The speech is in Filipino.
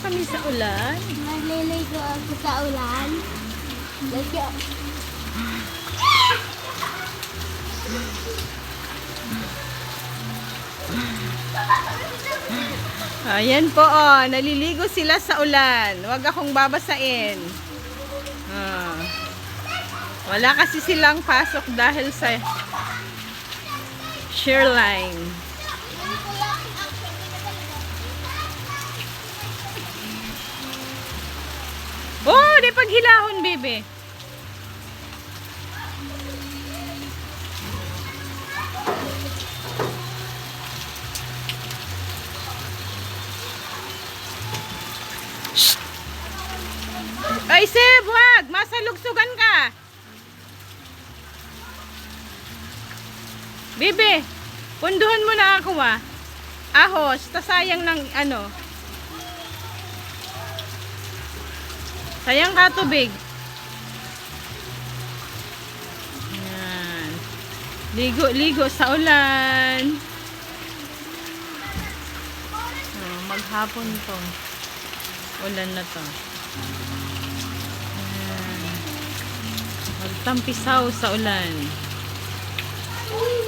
kami sa ulan. Maliligo ako sa ulan. Let's go. Ayan po, oh. Naliligo sila sa ulan. Huwag akong babasain. Wala kasi silang pasok dahil sa Shoreline. Oh, di paghilahon, bebe. Shh! Ay, Seb, wag! Masalugsugan ka! Bebe, punduhan mo na ako, ah. Ahos, tasayang ng ano. Sayang ka tubig. Yan. Ligo-ligo sa ulan. Oh, maghapon to. Ulan na to. Yan. Magtampisaw sa ulan.